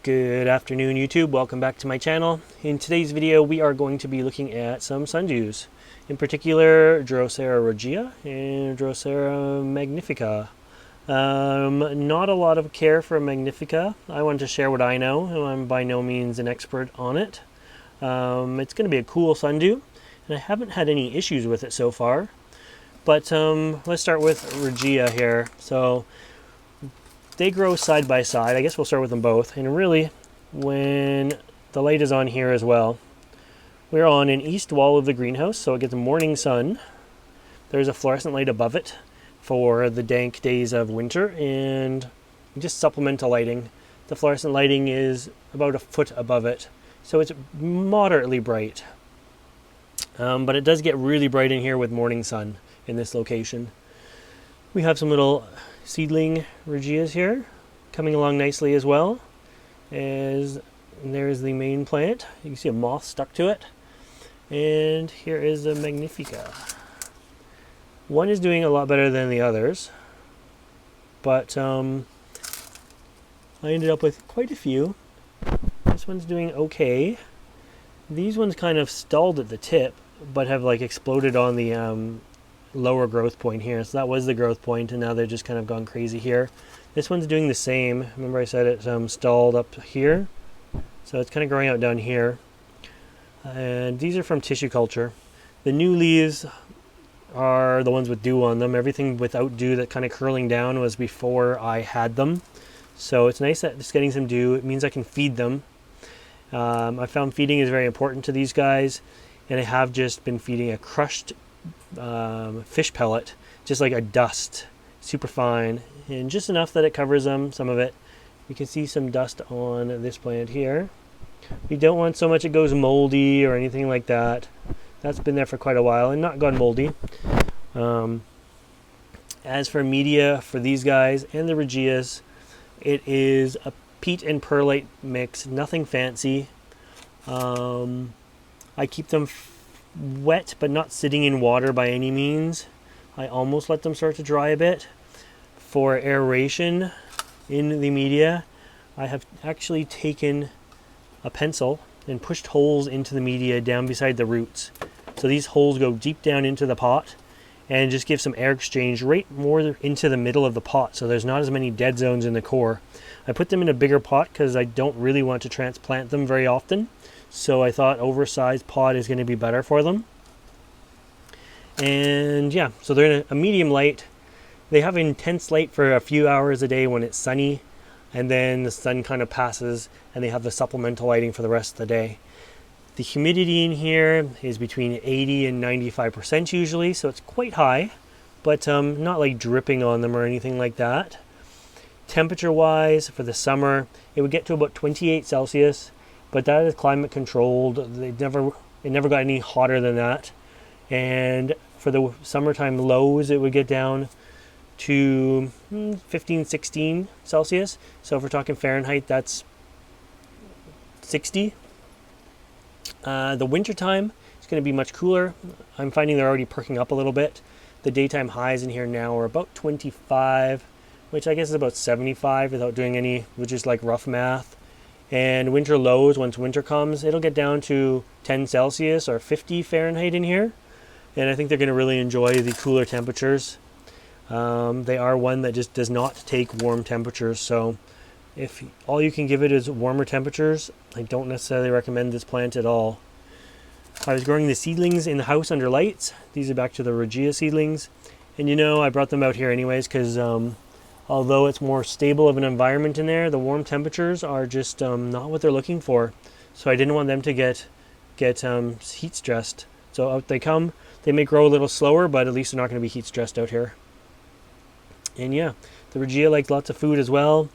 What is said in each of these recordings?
Good afternoon, YouTube. Welcome back to my channel. In today's video, we are going to be looking at some sundews. In particular, Drosera regia and Drosera magnifica. Not a lot of care for magnifica. I wanted to share what I know. I'm by no means an expert on it. It's going to be a cool sundew, and I haven't had any issues with it so far. But let's start with regia here. So they grow side by side. I guess we'll start with them both. And really, when the light is on here as well, we're on an east wall of the greenhouse, so it gets morning sun. There's a fluorescent light above it for the dank days of winter, and just supplemental lighting. The fluorescent lighting is about a foot above it, so it's moderately bright. But it does get really bright in here with morning sun in this location. We have some little seedling regias here coming along nicely as well. As there's the main plant. You can see a moth stuck to it. And here is a magnifica. One is doing a lot better than the others, but I ended up with quite a few. This one's doing okay. These ones kind of stalled at the tip, but have like exploded on the lower growth point here. So that was the growth point, and now they're just kind of gone crazy here. This one's doing the same. Remember I said it stalled up here, so it's kind of growing out down here. And these are from tissue culture. The new leaves are the ones with dew on them. Everything without dew, that kind of curling down, was before I had them. So it's nice that it's getting some dew. It means I can feed them. I found feeding is very important to these guys, and I have just been feeding a crushed fish pellet, just like a dust, super fine, and just enough that it covers them, some of it. You can see some dust on this plant here. We don't want so much it goes moldy or anything like that. That's been there for quite a while and not gone moldy. As for media for these guys and the regias, it is a peat and perlite mix, nothing fancy. I keep them wet but not sitting in water by any means. I almost let them start to dry a bit. For aeration in the media, I have actually taken a pencil and pushed holes into the media down beside the roots. So these holes go deep down into the pot and just give some air exchange right more into the middle of the pot, so there's not as many dead zones in the core. I put them in a bigger pot because I don't really want to transplant them very often. So I thought oversized pot is going to be better for them. And yeah, so they're in a medium light. They have intense light for a few hours a day when it's sunny, and then the sun kind of passes and they have the supplemental lighting for the rest of the day. The humidity in here is between 80 and 95% usually, so it's quite high, but not like dripping on them or anything like that. Temperature wise, for the summer, it would get to about 28 Celsius. But that is climate controlled. It never got any hotter than that. And for the summertime lows, it would get down to 15, 16 Celsius. So if we're talking Fahrenheit, that's 60. The wintertime is going to be much cooler. I'm finding they're already perking up a little bit. The daytime highs in here now are about 25, which I guess is about 75 without doing any, which is like rough math. And winter lows, once winter comes, it'll get down to 10 Celsius or 50 Fahrenheit in here. And I think they're going to really enjoy the cooler temperatures. They are one that just does not take warm temperatures. So if all you can give it is warmer temperatures, I don't necessarily recommend this plant at all. I was growing the seedlings in the house under lights. These are back to the regia seedlings. And you know, I brought them out here anyways because although it's more stable of an environment in there, the warm temperatures are just not what they're looking for. So I didn't want them to get heat stressed. So out they come. They may grow a little slower, but at least they're not going to be heat stressed out here. And yeah, the regia likes lots of food as well.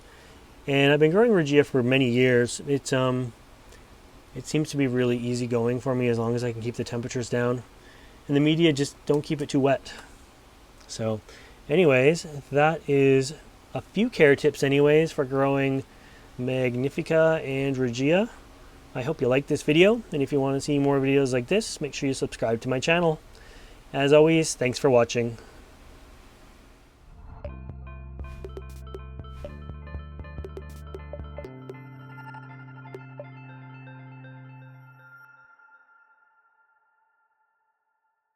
And I've been growing regia for many years. It seems to be really easy going for me as long as I can keep the temperatures down. And the media, just don't keep it too wet. So anyways, that is a few care tips anyways for growing magnifica and regia. I hope you liked this video, and if you want to see more videos like this, make sure you subscribe to my channel. As always, thanks for watching.